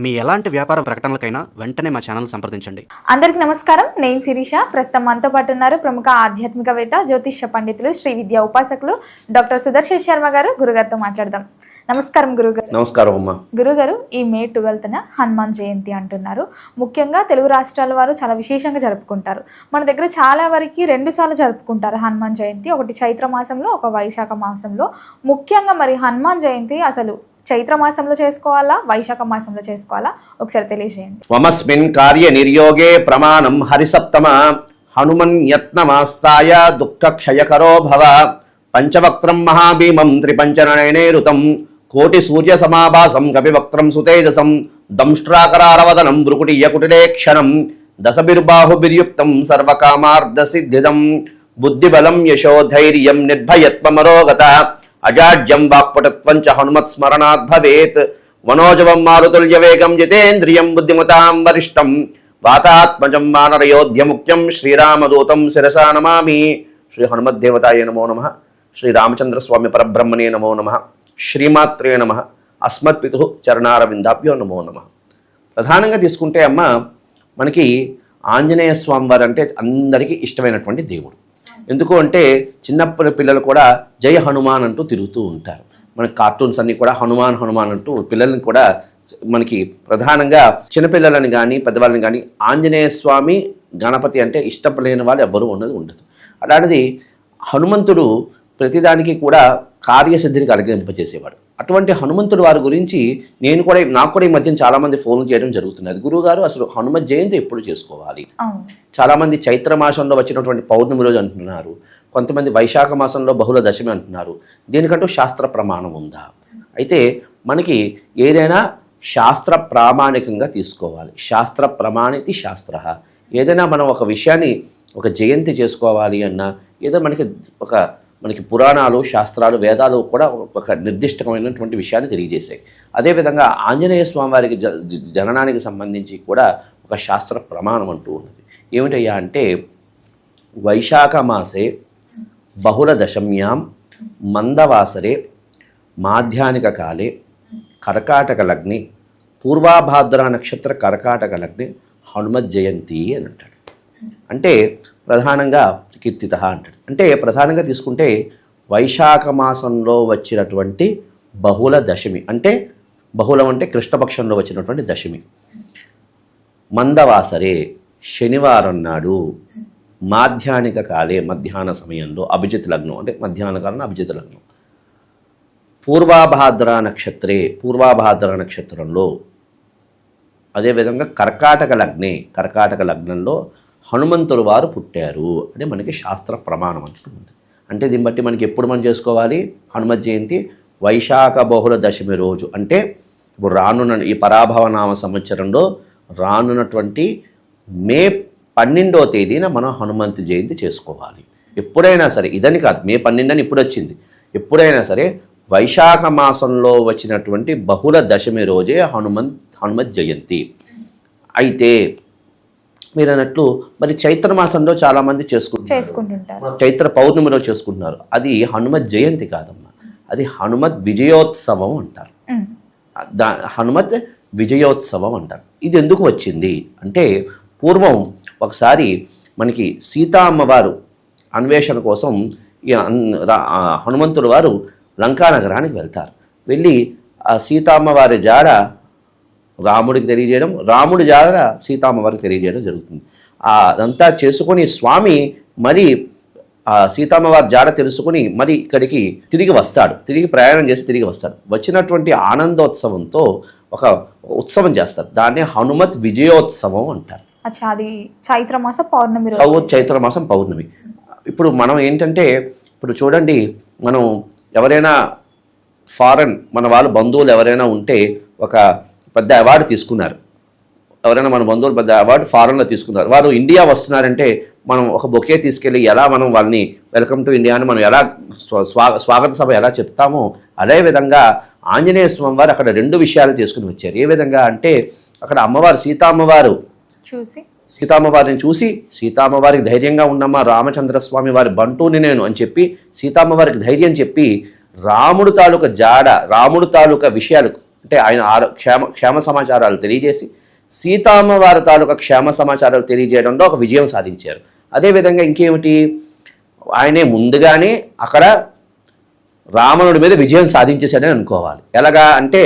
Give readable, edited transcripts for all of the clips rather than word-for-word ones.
మీ ఎలాంటి వ్యాపార ప్రకటనలకైనా వెంటనే మా ఛానల్ సంప్రదించండి. అందరికీ నమస్కారం. నేను శిరీష. ప్రస్తుతం మనతో పాటు ఉన్నారు ప్రముఖ ఆధ్యాత్మికవేత్త, జ్యోతిష్య పండితులు, శ్రీ విద్యా ఉపాసకులు డాక్టర్ సుదర్శన్ శర్మ గారు. గురుగారితో మాట్లాడదాం. నమస్కారం గురుగారు. నమస్కారం అమ్మా. గురుగారు, ఈ మే 12న హనుమాన్ జయంతి అంటున్నారు. ముఖ్యంగా తెలుగు రాష్ట్రాల వారు చాలా విశేషంగా జరుపుకుంటారు. మన దగ్గర చాలా వరకు 2 సార్లు జరుపుకుంటారు హనుమాన్ జయంతి. ఒకటి చైత్ర మాసంలో, ఒక వైశాఖ మాసంలో. ముఖ్యంగా మరి హనుమాన్ జయంతి అసలు చైత్ర మాసంలో చేసుకోవాలా, వైశాఖ మాసంలో చేసుకోవాలా, ఒకసారి తెలియజేయండి. స్వమస్మిన్ కార్య నిర్యోగే ప్రమాణం హరిసప్తమ హనుమన్ యత్నమాస్తాయ దుఃఖ క్షయకరో భవ పంచవక్త్రం మహాభీమం త్రిపంచనయనైరుతం కోటి సూర్య సమాభాసం కపివక్త్రం సుతేజసం దంష్ట్రాకరారవదనం భృకుటియకుటిలేక్షణం దశభిర్బాహుభిర్యుక్తం సర్వకామార్ధసిద్ధిదం బుద్ధిబలం యశోధైర్యం నిర్భయత్వమరోగత అజాడ్యం వాక్పటుత్వం చ హనుమత్స్మరణాత్ భవేత్ మనోజవం మారుతుల్యవేగం జితేంద్రియం బుద్ధిమతాం వరిష్టం వాతాత్మజం వానరయోధ్యముఖ్యం శ్రీరామదూతం శిరసా నమామి. శ్రీ హనుమద్దేవతాయ నమో నమః. శ్రీ రామచంద్రస్వామి పరబ్రహ్మణే నమో నమః. శ్రీమాత్రే నమః. అస్మత్పితు చరణారవిందాభ్యో నమో నమః. ప్రధానంగా తీసుకుంటే అమ్మ, మనకి ఆంజనేయ స్వామి వారు అంటే అందరికీ ఇష్టమైనటువంటి దేవుడు. ఎందుకు అంటే చిన్నప్పటి పిల్లలు కూడా జయ హనుమాన్ అంటూ తిరుగుతూ ఉంటారు. మనకి కార్టూన్స్ అన్నీ కూడా హనుమాన్ హనుమాన్ అంటూ పిల్లల్ని కూడా మనకి ప్రధానంగా చిన్నపిల్లలని కానీ పెద్దవాళ్ళని కానీ ఆంజనేయ స్వామి గణపతి అంటే ఇష్టపడలేని వాళ్ళు ఎవ్వరూ ఉండదు. అలాంటిది హనుమంతుడు ప్రతిదానికి కూడా కార్యసిద్ధిని కలిగింపజేసేవాడు. అటువంటి హనుమంతుడు వారి గురించి నాకు కూడా ఈ మధ్యన చాలామంది ఫోన్లు చేయడం జరుగుతున్నది. గురువుగారు, అసలు హనుమత్ జయంతి ఎప్పుడు చేసుకోవాలి? చాలామంది చైత్ర మాసంలో వచ్చినటువంటి పౌర్ణమి రోజు అంటున్నారు, కొంతమంది వైశాఖ మాసంలో బహుళ దశమి అంటున్నారు. దీనికంటూ శాస్త్ర ప్రమాణం ఉందా? అయితే మనకి ఏదైనా శాస్త్ర ప్రామాణికంగా తీసుకోవాలి. శాస్త్ర ప్రమాణితి శాస్త్ర. ఏదైనా మనం ఒక విషయాన్ని ఒక జయంతి చేసుకోవాలి అన్నా ఏదో మనకి పురాణాలు, శాస్త్రాలు, వేదాలు కూడా ఒక నిర్దిష్టమైనటువంటి విషయాన్ని తెలియజేశాయి. అదేవిధంగా ఆంజనేయ స్వామి వారికి జననానికి సంబంధించి కూడా ఒక శాస్త్ర ప్రమాణం అంటూ ఉన్నది. ఏమిటయ్యా అంటే, వైశాఖ మాసే బహుళ దశమ్యాం మందవాసరే మాధ్యానిక కాలే కర్కాటక లగ్ని పూర్వాభాద్ర నక్షత్ర కర్కాటక లగ్ని హనుమత్ జయంతి అని అంటాడు. అంటే ప్రధానంగా కీర్తిత అంటాడు. అంటే ప్రధానంగా తీసుకుంటే వైశాఖ మాసంలో వచ్చినటువంటి బహుళ దశమి, అంటే బహుళం అంటే కృష్ణపక్షంలో వచ్చినటువంటి దశమి, మందవాసరే శనివారం నాడు, మాధ్యానిక కాలే మధ్యాహ్న సమయంలో, అభిజిత్ లగ్నం అంటే మధ్యాహ్న కాలం అభిజిత్ లగ్నం, పూర్వాభాద్ర నక్షత్రంలో, అదేవిధంగా కర్కాటక లగ్నంలో హనుమంతులు వారు పుట్టారు అని మనకి శాస్త్ర ప్రమాణం అంటుంది. అంటే దీన్ని బట్టి మనకి ఎప్పుడు మనం చేసుకోవాలి హనుమత్ జయంతి? వైశాఖ బహుళ దశమి రోజు, అంటే ఇప్పుడు రానున్న ఈ పరాభవ నామ సంవత్సరంలో రానున్నటువంటి మే 12వ తేదీన మనం హనుమంత్ జయంతి చేసుకోవాలి. ఎప్పుడైనా సరే, ఇదని కాదు, మే 12 అని ఇప్పుడు వచ్చింది, ఎప్పుడైనా సరే వైశాఖ మాసంలో వచ్చినటువంటి బహుళ దశమి రోజే హనుమత్ జయంతి. అయితే మీరు అన్నట్లు మరి చైత్ర మాసంలో చాలామంది చేసుకుంటుంటారు, చైత్ర పౌర్ణమిలో చేసుకుంటున్నారు. అది హనుమత్ జయంతి కాదమ్మా, అది హనుమత్ విజయోత్సవం అంటారు. హనుమత్ విజయోత్సవం అంటారు. ఇది ఎందుకు వచ్చింది అంటే, పూర్వం ఒకసారి మనకి సీతా అమ్మవారు అన్వేషణ కోసం హనుమంతుడు వారు లంకా నగరానికి వెళ్తారు. వెళ్ళి ఆ సీతామ్మవారి జాడ రాముడికి తెలియజేయడం, రాముడి జాడ సీతామ్మవారికి తెలియజేయడం జరుగుతుంది. అదంతా చేసుకొని స్వామి మరి సీతామ్మవారి జాడ తెలుసుకుని మరి ఇక్కడికి తిరిగి ప్రయాణం చేసి తిరిగి వస్తాడు. వచ్చినటువంటి ఆనందోత్సవంతో ఒక ఉత్సవం చేస్తారు. దాన్నే హనుమత్ విజయోత్సవం అంటారు. అది చైత్ర మాసం పౌర్ణమి. ఇప్పుడు మనం ఏంటంటే, ఇప్పుడు చూడండి, మనం ఎవరైనా మన వాళ్ళ బంధువులు ఎవరైనా ఉంటే ఒక పెద్ద అవార్డు తీసుకున్నారు, ఎవరైనా మన బంధువులు పెద్ద అవార్డు ఫారెన్లో తీసుకున్నారు, వారు ఇండియా వస్తున్నారంటే మనం ఒక బొకే తీసుకెళ్ళి ఎలా మనం వాళ్ళని వెల్కమ్ టు ఇండియా అని మనం ఎలా స్వాగత సభ ఎలా చెప్తామో, అదేవిధంగా ఆంజనేయ స్వామి వారు అక్కడ 2 విషయాలు తీసుకుని వచ్చారు. ఏ విధంగా అంటే, అక్కడ అమ్మవారు సీతామ్మవారిని చూసి సీతామ్మవారికి ధైర్యంగా ఉన్నమ్మా, రామచంద్రస్వామి వారి బంటూని నేను అని చెప్పి సీతామ్మవారికి ధైర్యం చెప్పి రాముడు తాలూకా విషయాలు అంటే ఆయన క్షేమ సమాచారాలు తెలియజేసి సీతామ్మవారి తాలూకా క్షేమ సమాచారాలు తెలియజేయడంలో ఒక విజయం సాధించారు. అదేవిధంగా ఇంకేమిటి, ఆయనే ముందుగానే అక్కడ రావణుడి మీద విజయం సాధించేశాడని అనుకోవాలి. ఎలాగా అంటే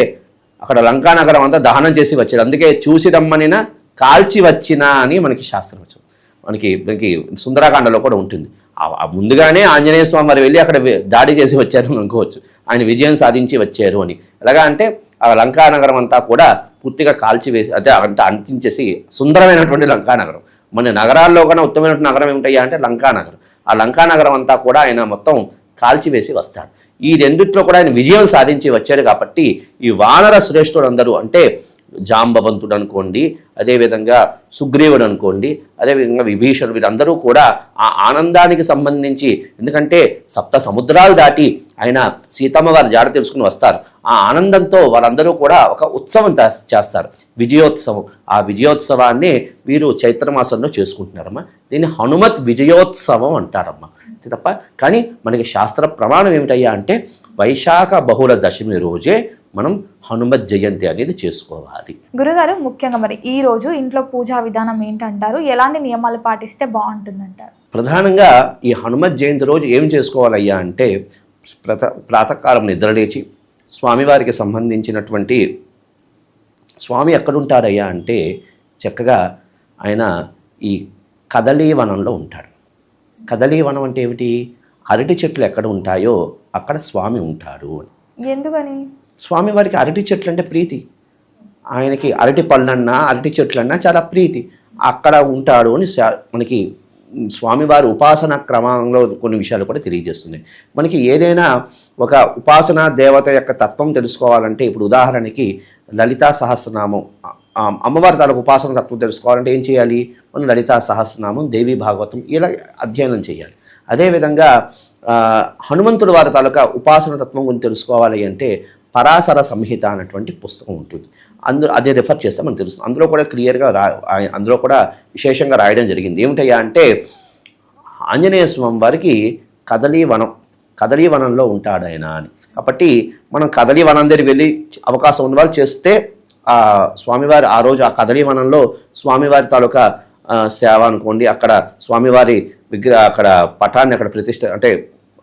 అక్కడ లంకానగరం అంతా దహనం చేసి వచ్చాడు. అందుకే చూసి రమ్మనిన కాల్చి వచ్చినా అని మనకి శాస్త్రం వచ్చింది. మనకి సుందరకాండలో కూడా ఉంటుంది. ముందుగానే ఆంజనేయ స్వామి వారు వెళ్ళి అక్కడ దాడి చేసి వచ్చారు అని అనుకోవచ్చు. ఆయన విజయం సాధించి వచ్చారు అని. ఎలాగా అంటే ఆ లంకానగరం అంతా కూడా పూర్తిగా కాల్చివేసి అదే అంతా అంటించేసి సుందరమైనటువంటి లంకానగరం. మన నగరాల్లో కన్నా ఉత్తమమైనటువంటి నగరం ఏమిటయ్యా అంటే లంకానగరం. ఆ లంకానగరం అంతా కూడా ఆయన మొత్తం కాల్చివేసి వస్తాడు. ఈ రెండిట్లో కూడా ఆయన విజయం సాధించి వచ్చాడు. కాబట్టి ఈ వానర శ్రేష్ఠుడు అందరూ అంటే జాంబవంతుడు అనుకోండి, అదేవిధంగా సుగ్రీవుడు అనుకోండి, అదేవిధంగా విభీషణుడు, వీరందరూ కూడా ఆ ఆనందానికి సంబంధించి, ఎందుకంటే సప్త సముద్రాలు దాటి ఆయన సీతమ్మ వారి జాడ తెలుసుకుని వస్తారు. ఆ ఆనందంతో వాళ్ళందరూ కూడా ఒక ఉత్సవం చేస్తారు, విజయోత్సవం. ఆ విజయోత్సవాన్ని వీరు చైత్రమాసంలో చేసుకుంటున్నారమ్మా. దీన్ని హనుమత్ విజయోత్సవం అంటారమ్మా. తప్ప కానీ మనకి శాస్త్ర ప్రమాణం ఏమిటయ్యా అంటే వైశాఖ బహుళ దశమి రోజే మనం హనుమత్ జయంతి అనేది చేసుకోవాలి. గురుగారు, ముఖ్యంగా మరి ఈ రోజు ఇంట్లో పూజా విధానం ఏంటంటారు? ఎలాంటి నియమాలు పాటిస్తే బాగుంటుందంటారు? ప్రధానంగా ఈ హనుమత్ జయంతి రోజు ఏం చేసుకోవాలయ్యా అంటే ప్రాతకాలం నిద్రలేచి స్వామివారికి సంబంధించినటువంటి స్వామి ఎక్కడుంటాడయ్యా అంటే చక్కగా ఆయన ఈ కదలీవనంలో ఉంటాడు. కదలీవనం అంటే ఏమిటి? అరటి చెట్లు ఎక్కడ ఉంటాయో అక్కడ స్వామి ఉంటాడు అని. ఎందుకని? స్వామివారికి అరటి చెట్లు అంటే ప్రీతి. ఆయనకి అరటి పళ్ళన్నా అరటి చెట్లన్నా చాలా ప్రీతి. అక్కడ ఉంటాడు అని మనకి స్వామివారి ఉపాసన క్రమంలో కొన్ని విషయాలు కూడా తెలియజేస్తున్నాయి. మనకి ఏదైనా ఒక ఉపాసనా దేవత యొక్క తత్వం తెలుసుకోవాలంటే, ఇప్పుడు ఉదాహరణకి లలితా సహస్రనామం, అమ్మవారి తాలూకు ఉపాసన తత్వం తెలుసుకోవాలంటే ఏం చేయాలి? మనం లలితా సహస్రనామం, దేవీ భాగవతం ఇలా అధ్యయనం చేయాలి. అదేవిధంగా హనుమంతుడు వారి తాలూకా ఉపాసన తత్వం గురించి తెలుసుకోవాలి అంటే పరాశర సంహిత అన్నటువంటి పుస్తకం ఉంటుంది. అదే రిఫర్ చేస్తే మనకు తెలుస్తుంది. అందులో కూడా క్లియర్గా అందులో కూడా విశేషంగా రాయడం జరిగింది. ఏమిటయ్యా అంటే ఆంజనేయ స్వామి వారికి కదలీవనంలో ఉంటాడు ఆయన అని. కాబట్టి మనం కదలీవనం దగ్గరికి వెళ్ళి అవకాశం ఉన్న వాళ్ళు చేస్తే ఆ స్వామివారి ఆ రోజు ఆ కదలీవనంలో స్వామివారి తాలూకా సేవ అనుకోండి, అక్కడ స్వామివారి అక్కడ పటాన్ని అక్కడ ప్రతిష్ట, అంటే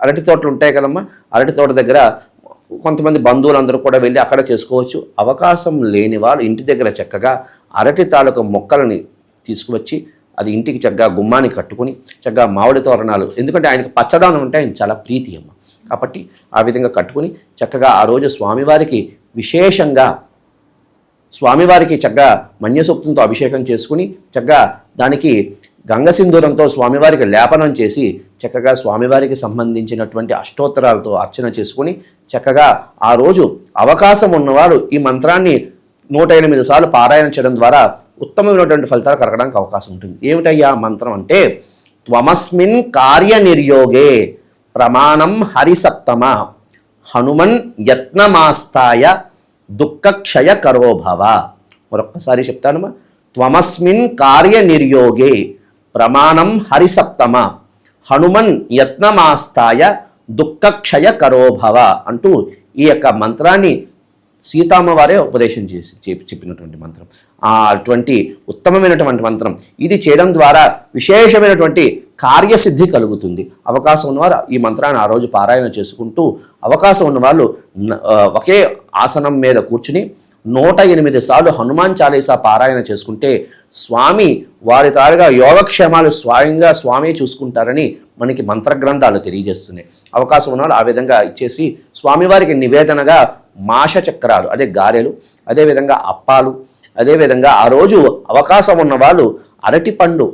అరటి తోటలు ఉంటాయి కదమ్మా, అరటి తోట దగ్గర కొంతమంది బంధువులందరూ కూడా వెళ్ళి అక్కడ చేసుకోవచ్చు. అవకాశం లేని వాళ్ళు ఇంటి దగ్గర చక్కగా అరటి తాలూకా మొక్కలని తీసుకువచ్చి అది ఇంటికి చక్కగా గుమ్మానికి కట్టుకుని చక్కగా మామిడి తోరణాలు, ఎందుకంటే ఆయనకు పచ్చదనం అంటే ఆయన చాలా ప్రీతి అమ్మ. కాబట్టి ఆ విధంగా కట్టుకుని చక్కగా ఆ రోజు స్వామివారికి విశేషంగా చక్కగా మన్యసూక్తంతో అభిషేకం చేసుకుని చక్కగా దానికి గంగసింధూరంతో స్వామివారికి లేపనం చేసి చక్కగా స్వామివారికి సంబంధించినటువంటి అష్టోత్తరాలతో అర్చన చేసుకుని చక్కగా ఆ రోజు అవకాశం ఉన్నవారు ఈ మంత్రాన్ని 108 సార్లు పారాయణ చేయడం ద్వారా ఉత్తమమైనటువంటి ఫలితాలు కలగడానికి అవకాశం ఉంటుంది. ఏమిటయ్యా మంత్రం అంటే త్వమస్మిన్ కార్యనిర్యోగే ప్రమాణం హరిసప్తమ హనుమన్ యత్నమాస్తాయ దుఃఖక్షయ కరోభవ. మరొక్కసారి చెప్తానమ్మా. త్వమస్మిన్ కార్యనిర్యోగే ప్రమాణం హరిసప్తమ హనుమన్ యత్నమాస్తాయ దుఃఖక్షయ కరోభవ అంటూ ఈ యొక్క మంత్రాన్ని సీతామ్మవారే ఉపదేశం చెప్పినటువంటి మంత్రం. అటువంటి ఉత్తమమైనటువంటి మంత్రం. ఇది చేయడం ద్వారా విశేషమైనటువంటి కార్యసిద్ధి కలుగుతుంది. అవకాశం ఉన్నవారు ఈ మంత్రాన్ని ఆ రోజు పారాయణ చేసుకుంటూ, అవకాశం ఉన్నవాళ్ళు ఒకే ఆసనం మీద కూర్చుని 108 సార్లు హనుమాన్ చాలీసా పారాయణ చేసుకుంటే స్వామి వారి తారుగా యోగక్షేమాలు స్వయంగా స్వామి చూసుకుంటారని మనకి మంత్రగ్రంథాలు తెలియజేస్తున్నాయి. అవకాశం ఉన్నవాళ్ళు ఆ విధంగా ఇచ్చేసి స్వామివారికి నివేదనగా మాష చక్రాలు, అదే గారెలు, అదేవిధంగా అప్పాలు, అదేవిధంగా ఆ రోజు అవకాశం ఉన్న వాళ్ళు అరటి పండు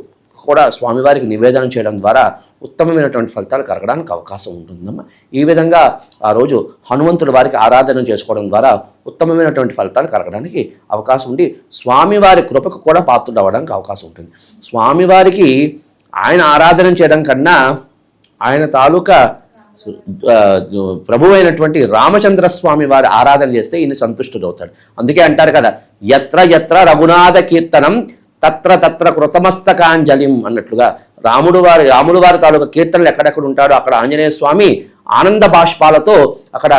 కూడా స్వామివారికి నివేదన చేయడం ద్వారా ఉత్తమమైనటువంటి ఫలితాలు కలగడానికి అవకాశం ఉంటుందమ్మా. ఈ విధంగా ఆ రోజు హనుమంతుడి వారికి ఆరాధన చేసుకోవడం ద్వారా ఉత్తమమైనటువంటి ఫలితాలు కలగడానికి అవకాశం ఉండి స్వామివారి కృపకు కూడా పాత్రుడు అవ్వడానికి అవకాశం ఉంటుంది. స్వామివారికి ఆయన ఆరాధన చేయడం కన్నా ఆయన తాలూకా ప్రభు అయినటువంటి రామచంద్ర స్వామి వారి ఆరాధన చేస్తే ఈయన సంతుష్టుడు అవుతాడు. అందుకే అంటారు కదా, యత్ర యత్ర రఘునాథ కీర్తనం తత్ర తత్ర కృతమస్తకాంజలిం అన్నట్లుగా రాముడు వారి తాలూకా కీర్తనలు ఎక్కడెక్కడ ఉంటాడో అక్కడ ఆంజనేయ స్వామి ఆనంద బాష్పాలతో అక్కడ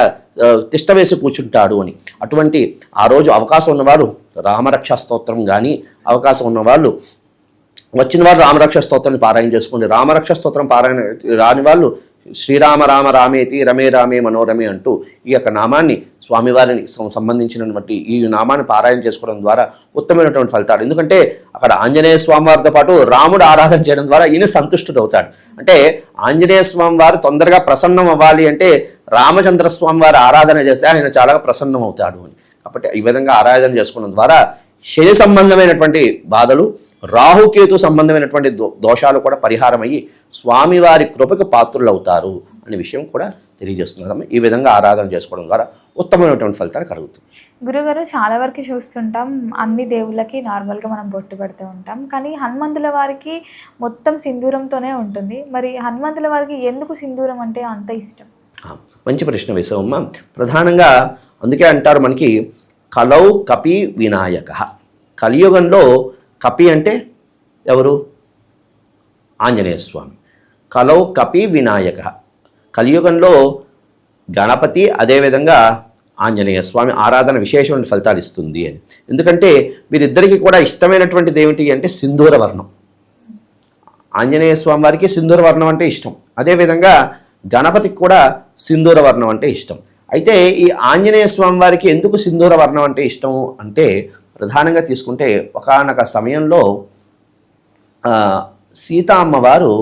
తిష్ట వేసి కూర్చుంటాడు అని. అటువంటి ఆ రోజు అవకాశం ఉన్నవారు రామరక్షా స్తోత్రం కానీ, అవకాశం ఉన్నవాళ్ళు వచ్చిన వారు రామరక్ష స్తోత్రాన్ని పారాయణ చేసుకోండి. రామరక్ష స్తోత్రం పారాయణ రాని వాళ్ళు శ్రీరామ రామ రామేతి రమే రామే మనోరమే అంటూ ఈ యొక్క నామాన్ని స్వామివారిని సంబంధించినటువంటి ఈ నామాన్ని పారాయణ చేసుకోవడం ద్వారా ఉత్తమమైనటువంటి ఫలితాలు. ఎందుకంటే అక్కడ ఆంజనేయ స్వామి వారితో పాటు రాముడు ఆరాధన చేయడం ద్వారా ఈయన సంతుష్టుడవుతాడు. అంటే ఆంజనేయ స్వామి వారు తొందరగా ప్రసన్నం అవ్వాలి అంటే రామచంద్ర స్వామి వారి ఆరాధన చేస్తే ఆయన చాలా ప్రసన్నం అవుతాడు అని. కాబట్టి ఈ విధంగా ఆరాధన చేసుకోవడం ద్వారా శని సంబంధమైనటువంటి బాధలు, రాహుకేతు సంబంధమైనటువంటి దోషాలు కూడా పరిహారం అయ్యి స్వామివారి కృపకు పాత్రులు అవుతారు అనే విషయం కూడా తెలియజేస్తున్నారమ్మ. ఈ విధంగా ఆరాధన చేసుకోవడం ద్వారా ఉత్తమమైనటువంటి ఫలితాలు కలుగుతుంది. గురుగారు, చాలా వరకు చూస్తుంటాం అన్ని దేవుళ్ళకి నార్మల్గా మనం బొట్టు పెడుతూ ఉంటాం, కానీ హనుమంతుల వారికి మొత్తం సింధూరంతోనే ఉంటుంది. మరి హనుమంతుల వారికి ఎందుకు సింధూరం అంటే అంత ఇష్టం? మంచి ప్రశ్న వేసావమ్మ. ప్రధానంగా అందుకే అంటారు మనకి కలౌ కపి వినాయక. కలియుగంలో కపి అంటే ఎవరు? ఆంజనేయ స్వామి. కలౌ కపి వినాయక. కలియుగంలో గణపతి, అదేవిధంగా ఆంజనేయ స్వామి ఆరాధన విశేషమైన ఫలితాలు ఇస్తుంది అని. ఎందుకంటే వీరిద్దరికీ కూడా ఇష్టమైనటువంటిది ఏమిటి అంటే సింధూర వర్ణం. ఆంజనేయ స్వామి వారికి సింధూర వర్ణం అంటే ఇష్టం, అదేవిధంగా గణపతికి కూడా సింధూర వర్ణం అంటే ఇష్టం. అయితే ఈ ఆంజనేయ స్వామి వారికి ఎందుకు సింధూర వర్ణం అంటే ఇష్టం అంటే ప్రధానంగా తీసుకుంటే ఒకానొక సమయంలో సీతా అమ్మవారు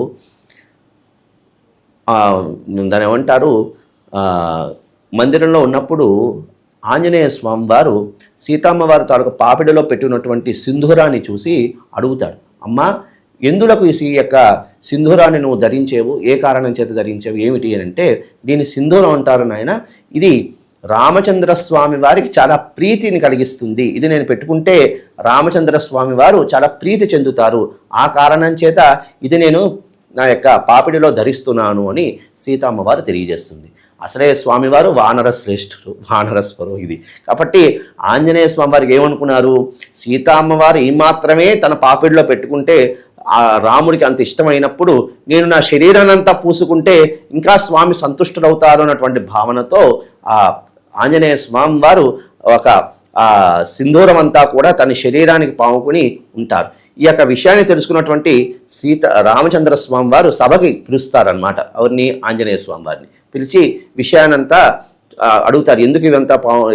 దాని ఏమంటారు మందిరంలో ఉన్నప్పుడు ఆంజనేయ స్వామి వారు సీతమ్మవారి తాలూకు పాపిడిలో పెట్టినటువంటి సింధూరాన్ని చూసి అడుగుతాడు, అమ్మా ఎందులకు ఈ యొక్క సింధూరాన్ని నువ్వు ధరించేవు, ఏ కారణం చేత ధరించేవు, ఏమిటి అని అంటే దీని సింధూరం అంటారు నాయన, ఇది రామచంద్ర స్వామి వారికి చాలా ప్రీతిని కలిగిస్తుంది, ఇది నేను పెట్టుకుంటే రామచంద్ర స్వామి వారు చాలా ప్రీతి చెందుతారు, ఆ కారణం చేత ఇది నేను నా యొక్క పాపిడిలో ధరిస్తున్నాను అని సీతమ్మవారు తెలియజేస్తుంది. అసలే స్వామివారు వానర శ్రేష్ఠుడు, వానరస్వరు ఇది. కాబట్టి ఆంజనేయ స్వామి వారికి ఏమనుకున్నారు, సీతమ్మవారు ఈ మాత్రమే తన పాపిడిలో పెట్టుకుంటే ఆ రాముడికి అంత ఇష్టమైనప్పుడు నేను నా శరీరాన్ని అంతా పూసుకుంటే ఇంకా స్వామి సంతుష్టుడవుతారు అన్నటువంటి భావనతో ఆ ఆంజనేయ స్వామి వారు ఒక సింధూరం అంతా కూడా తన శరీరానికి పాముకుని ఉంటారు. ఈ యొక్క విషయాన్ని తెలుసుకున్నటువంటి రామచంద్ర స్వామి వారు సభకి పిలుస్తారనమాట. ఎవరిని? ఆంజనేయ స్వామి వారిని పిలిచి విషయానంతా అడుగుతారు, ఎందుకు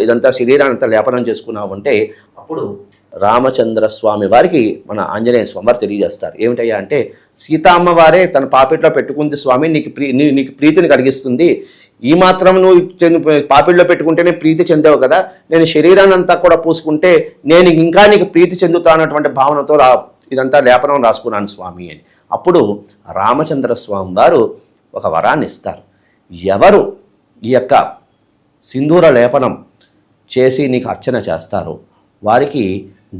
ఇదంతా శరీరానంతా లేపనం చేసుకున్నావు అంటే అప్పుడు రామచంద్ర స్వామి వారికి మన ఆంజనేయ స్వామి వారు తెలియజేస్తారు. ఏమిటయ్యా అంటే సీతమ్మవారే తన పాపిట్లో పెట్టుకుంది స్వామి, నీకు ప్రీతిని కలిగిస్తుంది, ఈ మాత్రం నువ్వు పాపిడిలో పెట్టుకుంటేనే ప్రీతి చెందావు కదా, నేను శరీరాన్ని అంతా కూడా పూసుకుంటే నేను ఇంకా నీకు ప్రీతి చెందుతానటువంటి భావనతో ఇదంతా లేపనం రాసుకున్నాను స్వామి అని. అప్పుడు రామచంద్ర స్వామి వారు ఒక వరాన్ని ఇస్తారు, ఎవరు ఈ యొక్క సింధూర లేపనం చేసి నీకు అర్చన చేస్తారో వారికి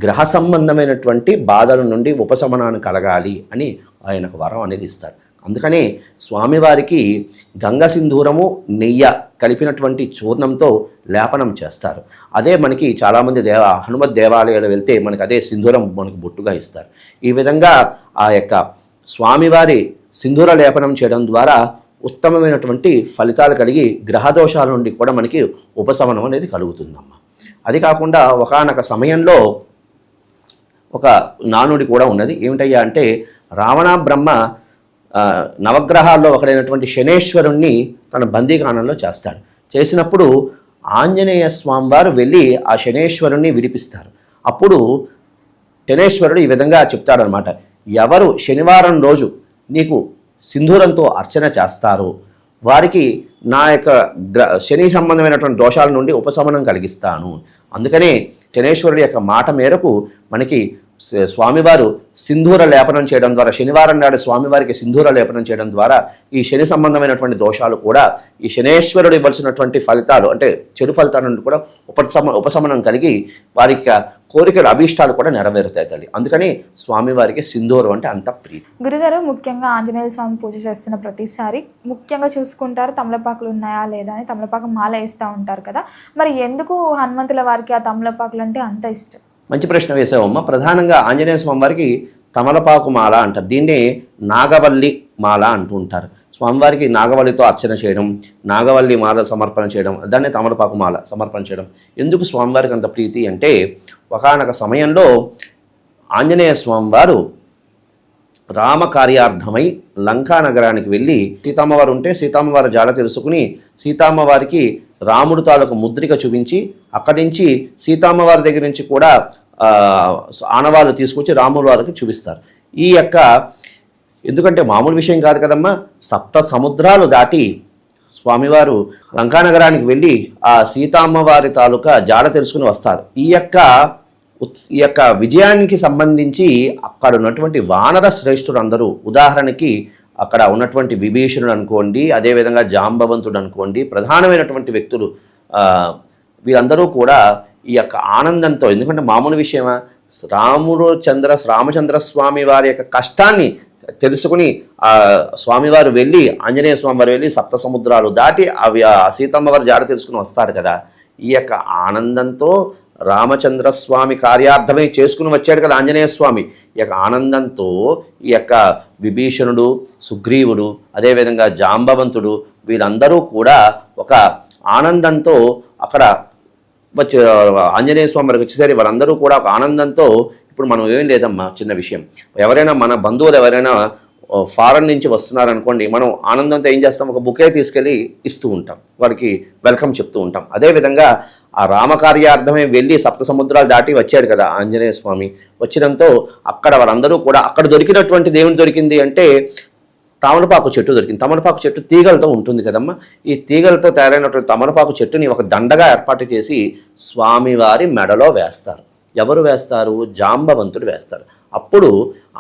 గ్రహ సంబంధమైనటువంటి బాధల నుండి ఉపశమనాన్ని కలగాలి అని ఆయనకు వరం అనేది ఇస్తాడు. అందుకనే స్వామివారికి గంగ సింధూరము నెయ్యి కలిపినటువంటి చూర్ణంతో లేపనం చేస్తారు. అదే మనకి చాలామంది హనుమత్ దేవాలయాలు వెళ్తే మనకి అదే సింధూరం మనకు బొట్టుగా ఇస్తారు. ఈ విధంగా ఆ యొక్క స్వామివారి సింధూర లేపనం చేయడం ద్వారా ఉత్తమమైనటువంటి ఫలితాలు కలిగి గ్రహదోషాల నుండి కూడా మనకి ఉపశమనం అనేది కలుగుతుందమ్మ. అది కాకుండా ఒకానొక సమయంలో ఒక నానుడి కూడా ఉన్నది. ఏమిటయ్యా అంటే రావణ బ్రహ్మ నవగ్రహాల్లో ఒకడైనటువంటి శనేశ్వరుణ్ణి తన బందీకాణంలో చేస్తాడు. చేసినప్పుడు ఆంజనేయ స్వామి వారు వెళ్ళి ఆ శనేశ్వరుణ్ణి విడిపిస్తారు. అప్పుడు శనేశ్వరుడు ఈ విధంగా చెప్తాడనమాట, ఎవరు శనివారం రోజు నీకు సింధూరంతో అర్చన చేస్తారో వారికి నా యొక్క శని సంబంధమైనటువంటి దోషాల నుండి ఉపశమనం కలిగిస్తాను. అందుకనే శనేశ్వరుడి యొక్క మాట మేరకు మనకి స్వామివారు సింధూర లేపనం చేయడం ద్వారా, శనివారం నాడు స్వామివారికి సింధూర లేపనం చేయడం ద్వారా ఈ శని సంబంధమైనటువంటి దోషాలు కూడా ఈ శనేశ్వరుడు ఇవ్వాల్సినటువంటి ఫలితాలు అంటే చెడు ఫలితాల నుండి కూడా ఉపశమనం కలిగి వారికి కోరికలు అభీష్టాలు కూడా నెరవేరుతాయి తల్లి. అందుకని స్వామివారికి సింధూరం అంటే అంత ప్రీతి. గురుగారు, ముఖ్యంగా ఆంజనేయ స్వామి పూజ చేస్తున్న ప్రతిసారి ముఖ్యంగా చూసుకుంటారు తమలపాకులు ఉన్నాయా లేదా అని, తమలపాకు మాల వేస్తూ ఉంటారు కదా, మరి ఎందుకు హనుమంతుల వారికి ఆ తమలపాకులు అంటే అంత ఇష్టం? మంచి ప్రశ్న వేసావమ్మ. ప్రధానంగా ఆంజనేయ స్వామి వారికి తమలపాకు మాల అంటారు, దీన్నే నాగవల్లి మాల అంటూ ఉంటారు. స్వామివారికి నాగవల్లితో అర్చన చేయడం, నాగవల్లి మాల సమర్పణ చేయడం, దాన్ని తమలపాకు మాల సమర్పణ చేయడం. ఎందుకు స్వామివారికి అంత ప్రీతి అంటే, ఒకానొక సమయంలో ఆంజనేయ స్వామివారు రామకార్యార్థమై లంకా నగరానికి వెళ్ళి సీతమ్మవారు ఉంటే సీతమ్మవారి జాడ తెలుసుకుని సీతమ్మవారికి రాముడు తాలూకు ముద్రిక చూపించి అక్కడి నుంచి సీతమ్మవారి దగ్గర నుంచి కూడా ఆనవాళ్ళు తీసుకొచ్చి రాముల వారికి చూపిస్తారు. ఈ యొక్క ఎందుకంటే మామూలు విషయం కాదు కదమ్మా, 7 సముద్రాలు దాటి స్వామివారు లంకానగరానికి వెళ్ళి ఆ సీతమ్మవారి తాలూకా జాడ తెలుసుకుని వస్తారు. ఈ యొక్క విజయానికి సంబంధించి అక్కడ ఉన్నటువంటి వానర శ్రేష్ఠుడు అందరూ, ఉదాహరణకి అక్కడ ఉన్నటువంటి విభీషణుడు అనుకోండి, అదేవిధంగా జాంబవంతుడు అనుకోండి, ప్రధానమైనటువంటి వ్యక్తులు వీరందరూ కూడా ఈ యొక్క ఆనందంతో, ఎందుకంటే మామూలు విషయమా, రామచంద్ర స్వామి వారి యొక్క కష్టాన్ని తెలుసుకుని ఆ స్వామివారు వెళ్ళి, ఆంజనేయ స్వామివారు వెళ్ళి 7 సముద్రాలు దాటి అవి ఆ సీతమ్మవారి జాడ తెలుసుకుని వస్తారు కదా. ఈ యొక్క ఆనందంతో రామచంద్ర స్వామి కార్యార్థమై చేసుకుని వచ్చాడు కదా ఆంజనేయ స్వామి. ఈ యొక్క ఆనందంతో ఈ యొక్క విభీషణుడు, సుగ్రీవుడు, అదేవిధంగా జాంబవంతుడు వీరందరూ కూడా ఒక ఆనందంతో అక్కడ వచ్చి ఆంజనేయ స్వామి వారికి వచ్చేసరి వాళ్ళందరూ కూడా ఒక ఆనందంతో, ఇప్పుడు మనం ఏం లేదమ్మా, చిన్న విషయం, ఎవరైనా మన బంధువులు ఎవరైనా ఫారెన్ నుంచి వస్తున్నారనుకోండి, మనం ఆనందంతో ఏం చేస్తాం, ఒక బుకే తీసుకెళ్ళి ఇస్తూ ఉంటాం, వారికి వెల్కమ్ చెప్తూ ఉంటాం. అదేవిధంగా ఆ రామకార్యార్థమే వెళ్ళి 7 సముద్రాలు దాటి వచ్చాడు కదా ఆంజనేయ స్వామి. వచ్చినంతో అక్కడ వాళ్ళందరూ కూడా అక్కడ దొరికినటువంటి దేవుని దొరికింది అంటే తమలపాకు చెట్టు దొరికింది. తమలపాకు చెట్టు తీగలతో ఉంటుంది కదమ్మా. ఈ తీగలతో తయారైనటువంటి తమలపాకు చెట్టుని ఒక దండగా ఏర్పాటు చేసి స్వామివారి మెడలో వేస్తారు. ఎవరు వేస్తారు? జాంబవంతుడు వేస్తారు. అప్పుడు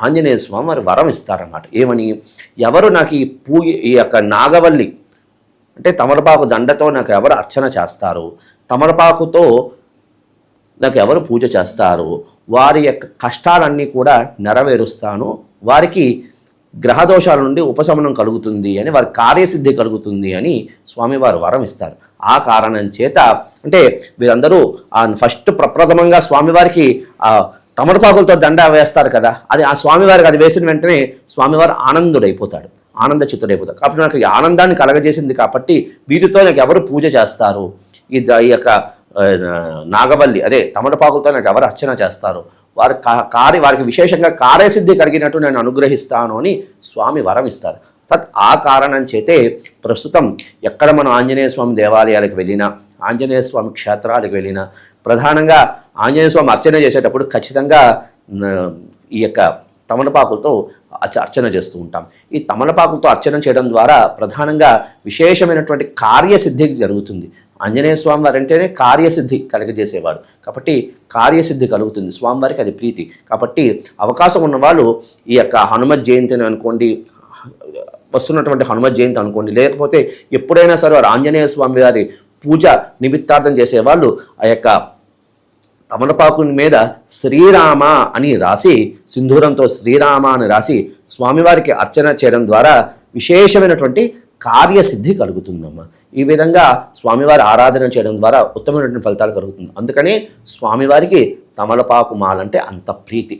ఆంజనేయ స్వామి వారి వరం ఇస్తారన్నమాట. ఏమని? ఎవరు నాకు ఈ యొక్క నాగవల్లి అంటే తమలపాకు దండతో నాకు ఎవరు అర్చన చేస్తారు, తమలపాకుతో నాకు ఎవరు పూజ చేస్తారు, వారి యొక్క కష్టాలన్నీ కూడా నెరవేరుస్తాను, వారికి గ్రహదోషాల నుండి ఉపశమనం కలుగుతుంది అని, వారి కార్యసిద్ధి కలుగుతుంది అని స్వామివారు వరం ఇస్తారు. ఆ కారణం చేత అంటే వీరందరూ ఫస్ట్ ప్రప్రథమంగా స్వామివారికి తమలపాకులతో దండ వేస్తారు కదా, అది ఆ స్వామివారికి అది వేసిన వెంటనే స్వామివారు ఆనందుడైపోతాడు, ఆనంద చిత్తుడైపోతాడు. కాబట్టి నాకు ఈ ఆనందాన్ని కలగజేసింది కాబట్టి వీటితో నాకు ఎవరు పూజ చేస్తారు, ఈ యొక్క నాగవల్లి అదే తమలపాకులతో నాకు ఎవరు అర్చన చేస్తారు, వారికి విశేషంగా కార్యసిద్ధి కలిగినట్టు నేను అనుగ్రహిస్తాను అని స్వామి వరం ఇస్తారు. ఆ కారణం చేతే ప్రస్తుతం ఎక్కడ మనం ఆంజనేయ స్వామి దేవాలయాలకు వెళ్ళినా, ఆంజనేయ స్వామి క్షేత్రాలకు వెళ్ళినా ప్రధానంగా ఆంజనేయ స్వామి అర్చన చేసేటప్పుడు ఖచ్చితంగా ఈ యొక్క తమలపాకులతో అర్చన చేస్తూ ఉంటాం. ఈ తమలపాకులతో అర్చన చేయడం ద్వారా ప్రధానంగా విశేషమైనటువంటి కార్యసిద్ధి జరుగుతుంది. ఆంజనేయ స్వామి వారు అంటేనే కార్యసిద్ధి కలుగజేసేవాడు కాబట్టి కార్యసిద్ధి కలుగుతుంది, స్వామివారికి అది ప్రీతి. కాబట్టి అవకాశం ఉన్నవాళ్ళు ఈ యొక్క హనుమత్ జయంతిని అనుకోండి, వస్తున్నటువంటి హనుమత్ జయంతి అనుకోండి, లేకపోతే ఎప్పుడైనా సరే వారు ఆంజనేయ స్వామి వారి పూజ నిమిత్తార్థం చేసేవాళ్ళు ఆ యొక్క తమలపాకుని మీద శ్రీరామ అని రాసి, సింధూరంతో శ్రీరామ అని రాసి స్వామివారికి అర్చన చేయడం ద్వారా విశేషమైనటువంటి కార్యసిద్ధి కలుగుతుందమ్మా. ఈ విధంగా స్వామివారి ఆరాధన చేయడం ద్వారా ఉత్తమమైనటువంటి ఫలితాలు కలుగుతుంది. అందుకనే స్వామివారికి తమలపాకు మాలంటే అంత ప్రీతి.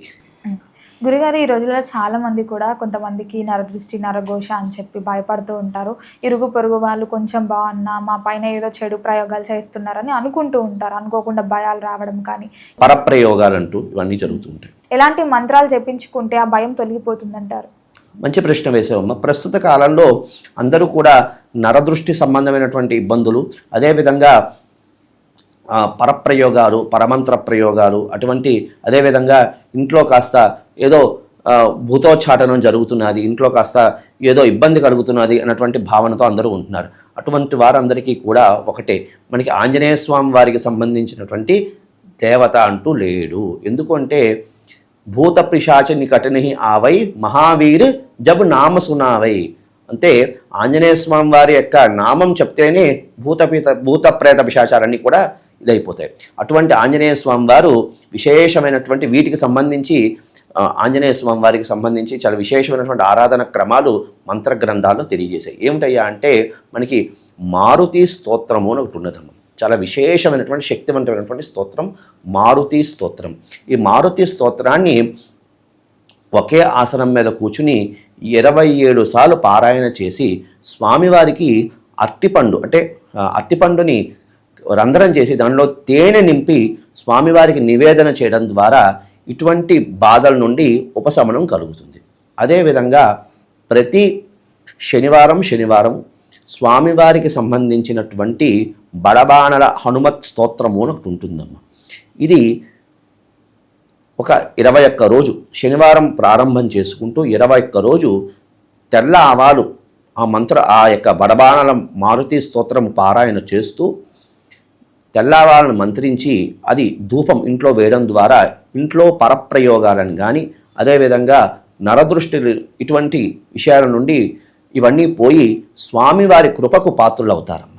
గురుగారు, ఈ రోజుల్లో చాలామంది కూడా కొంతమందికి నరదృష్టి, నరఘోష అని చెప్పి భయపడుతూ ఉంటారు. ఇరుగు పొరుగు వాళ్ళు కొంచెం బాగున్నా మా పైన ఏదో చెడు ప్రయోగాలు చేస్తున్నారని అనుకుంటూ ఉంటారు. అనుకోకుండా భయాలు రావడం కానీ పరప్రయోగాలు అంటూ ఇవన్నీ జరుగుతుంటాయి. ఎలాంటి మంత్రాలు చెప్పించుకుంటే ఆ భయం తొలగిపోతుందంటారు? మంచి ప్రశ్న వేసావమ్మ. ప్రస్తుత కాలంలో అందరూ కూడా నరదృష్టి సంబంధమైనటువంటి ఇబ్బందులు, అదేవిధంగా పరప్రయోగాలు, పరమంత్ర ప్రయోగాలు అటువంటి, అదేవిధంగా ఇంట్లో కాస్త ఏదో భూతోచ్చాటనం జరుగుతున్నది, ఇంట్లో కాస్త ఏదో ఇబ్బంది కలుగుతున్నది అన్నటువంటి భావనతో అందరూ ఉంటున్నారు. అటువంటి వారందరికీ కూడా ఒకటే, మనకి ఆంజనేయ స్వామి వారికి సంబంధించినటువంటి దేవత అంటూ లేడు. ఎందుకంటే భూత పిశాచ నికటనిహి ఆవై మహావీర్ జబ్ నామ సునావై అంటే ఆంజనేయ స్వామి వారి యొక్క నామం చెప్తేనే భూత ప్రేత పిశాచాలన్నీ కూడా ఇదైపోతాయి. అటువంటి ఆంజనేయ స్వామి వారు విశేషమైనటువంటి వీటికి సంబంధించి ఆంజనేయ స్వామి వారికి సంబంధించి చాలా విశేషమైనటువంటి ఆరాధన క్రమాలు మంత్ర గ్రంథాల్లో తెలియజేశాయి. ఏమిటయ్యా అంటే మనకి మారుతి స్తోత్రము అని ఒకటి ఉన్నదమ్మ. చాలా విశేషమైనటువంటి శక్తివంతమైనటువంటి స్తోత్రం మారుతి స్తోత్రం. ఈ మారుతి స్తోత్రాన్ని ఒకే ఆసనం మీద కూర్చుని 27 సార్లు పారాయణ చేసి స్వామివారికి అరటిపండు అంటే అరటిపండుని రంధ్రం చేసి దానిలో తేనె నింపి స్వామివారికి నివేదన చేయడం ద్వారా ఇటువంటి బాధల నుండి ఉపశమనం కలుగుతుంది. అదేవిధంగా ప్రతి శనివారం స్వామివారికి సంబంధించినటువంటి బడబానల హనుమత్ స్తోత్రము అని ఒకటి ఉంటుందమ్మా. ఇది ఒక 21 రోజు శనివారం ప్రారంభం చేసుకుంటూ 21 రోజు తెల్ల ఆవాలు ఆ యొక్క బడబానల మారుతి స్తోత్రం పారాయణ చేస్తూ తెల్లవాళ్ళను మంత్రించి అది ధూపం ఇంట్లో వేయడం ద్వారా ఇంట్లో పరప్రయోగాలను కానీ అదేవిధంగా నరదృష్టిలు ఇటువంటి విషయాల నుండి ఇవన్నీ పోయి స్వామివారి కృపకు పాత్రులవుతారమ్మ.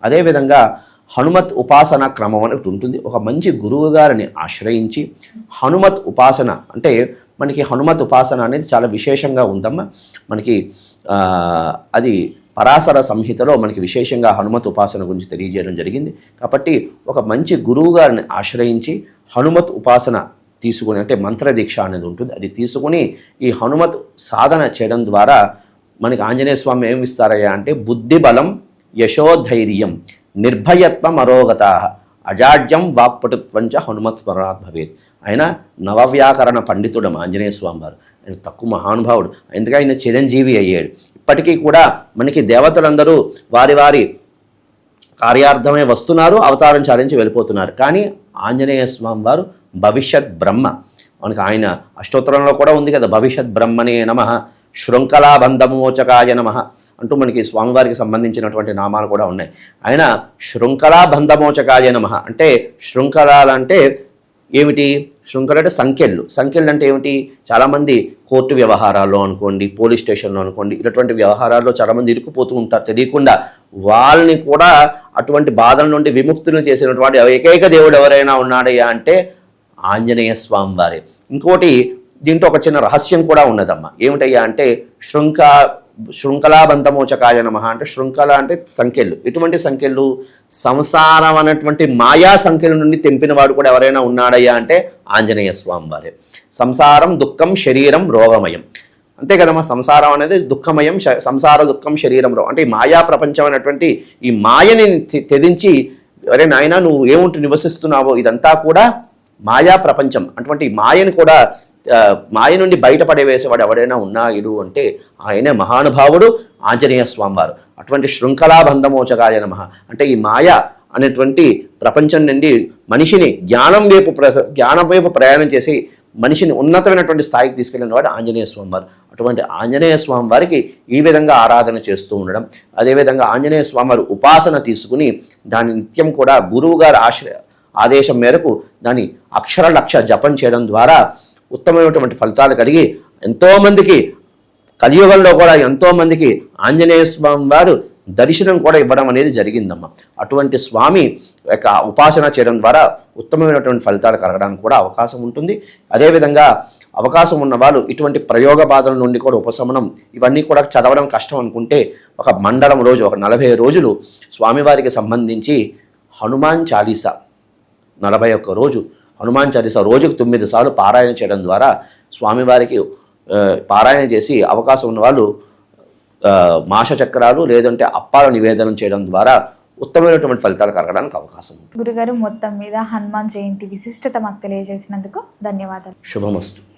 అదేవిధంగా హనుమత్ ఉపాసన క్రమం అనేది ఉంటుంది. ఒక మంచి గురువు గారిని ఆశ్రయించి హనుమత్ ఉపాసన అంటే మనకి హనుమత్ ఉపాసన అనేది చాలా విశేషంగా ఉందమ్మా. మనకి అది పరాశర సంహితలో మనకి విశేషంగా హనుమత్ ఉపాసన గురించి తెలియజేయడం జరిగింది. కాబట్టి ఒక మంచి గురువు గారిని ఆశ్రయించి హనుమత్ ఉపాసన తీసుకుని అంటే మంత్రదీక్ష అనేది ఉంటుంది. అది తీసుకుని ఈ హనుమత్ సాధన చేయడం ద్వారా మనకి ఆంజనేయ స్వామి ఏమి ఇస్తారయ్యా అంటే బుద్ధిబలం యశోధైర్యం నిర్భయత్వం అరోగత అజాడ్యం వాక్పటుత్వంచ హనుమత్ స్మరణాత్ భవేత్. ఆయన నవవ్యాకరణ పండితుడు ఆంజనేయ స్వామి వారు. ఆయన తక్కువ మహానుభావుడు, ఎందుకంటే ఆయన చిరంజీవి అయ్యాడు. ఇప్పటికీ కూడా మనకి దేవతలందరూ వారి వారి కార్యార్థమే వస్తున్నారు, అవతారం చాలించి వెళ్ళిపోతున్నారు. కానీ ఆంజనేయ స్వామి వారు భవిష్యత్ బ్రహ్మ. మనకి ఆయన అష్టోత్తరంలో కూడా ఉంది కదా, భవిష్యత్ బ్రహ్మనే నమః శృంఖలాబంధమోచకాయ నమః అంటూ మనకి స్వామివారికి సంబంధించినటువంటి నామాలు కూడా ఉన్నాయి. ఆయన శృంఖలాబంధమోచకాయ నమః అంటే శృంఖలాలంటే ఏమిటి? శృంఖల అంటే సంఖ్యలు అంటే ఏమిటి? చాలామంది కోర్టు వ్యవహారాల్లో అనుకోండి, పోలీస్ స్టేషన్లో అనుకోండి, ఇటువంటి వ్యవహారాల్లో చాలామంది ఇరుక్కుపోతూ ఉంటారు తెలియకుండా. వాళ్ళని కూడా అటువంటి బాధల నుండి విముక్తులు చేసినటువంటి ఏకైక దేవుడు ఎవరైనా ఉన్నాడయ్యా అంటే ఆంజనేయ స్వామి వారే. ఇంకోటి దీంట్లో ఒక చిన్న రహస్యం కూడా ఉన్నదమ్మా. ఏమిటయ్యా అంటే శృంఖలాబంధమోచకాయ నమః అంటే శృంఖల అంటే సంఖ్యలు. ఎటువంటి సంఖ్యలు? సంసారం అనేటువంటి మాయా సంఖ్యల నుండి తెంపినవాడు కూడా ఎవరైనా ఉన్నాడయ్యా అంటే ఆంజనేయ స్వామి వారే. సంసారం దుఃఖం శరీరం రోగమయం, అంతే కదమ్మా. సంసారం అనేది దుఃఖమయం, సంసార దుఃఖం శరీరం రోగం అంటే ఈ మాయా ప్రపంచం అనేటువంటి ఈ మాయని తెదించి అరే నాయన నువ్వు ఏముంటూ నివసిస్తున్నావో ఇదంతా కూడా మాయా ప్రపంచం, అటువంటి మాయని కూడా మాయ నుండి బయటపడే వేసేవాడు ఎవడైనా ఉన్నాడు అంటే ఆయనే మహానుభావుడు ఆంజనేయ స్వామి వారు. అటువంటి శృంఖలాబంధమోచకాయ నమః అంటే ఈ మాయ అనేటువంటి ప్రపంచం నుండి మనిషిని జ్ఞానం వైపు ప్రయాణం చేసి మనిషిని ఉన్నతమైనటువంటి స్థాయికి తీసుకెళ్ళిన వాడు ఆంజనేయ స్వామి వారు. అటువంటి ఆంజనేయ స్వామి వారికి ఈ విధంగా ఆరాధన చేస్తూ ఉండడం, అదేవిధంగా ఆంజనేయ స్వామి వారు ఉపాసన తీసుకుని దాని నిత్యం కూడా గురువు గారి ఆదేశం మేరకు దాని అక్షర లక్ష జపం చేయడం ద్వారా ఉత్తమమైనటువంటి ఫలితాలు కలిగి ఎంతోమందికి కలియుగంలో కూడా ఎంతోమందికి ఆంజనేయ స్వామి వారు దర్శనం కూడా ఇవ్వడం అనేది జరిగిందమ్మా. అటువంటి స్వామి యొక్క ఉపాసన చేయడం ద్వారా ఉత్తమమైనటువంటి ఫలితాలు కలగడానికి కూడా అవకాశం ఉంటుంది. అదేవిధంగా అవకాశం ఉన్న వాళ్ళు ఇటువంటి ప్రయోగ బాధల నుండి కూడా ఉపశమనం, ఇవన్నీ కూడా చదవడం కష్టం అనుకుంటే ఒక మండలం రోజు ఒక 40 రోజులు స్వామివారికి సంబంధించి హనుమాన్ చాలీసా 41 రోజు హనుమాన్ చాలీసా రోజుకు 9 సార్లు పారాయణ చేయడం ద్వారా స్వామివారికి పారాయణ చేసి అవకాశం ఉన్న వాళ్ళు మాష చక్రాలు లేదంటే అప్పాల నివేదనం చేయడం ద్వారా ఉత్తమమైనటువంటి ఫలితాలు కలగడానికి అవకాశం ఉంటుంది. గురుగారు మొత్తం మీద హనుమాన్ జయంతి విశిష్టత మాకు తెలియజేసినందుకు ధన్యవాదాలు. శుభమస్తు.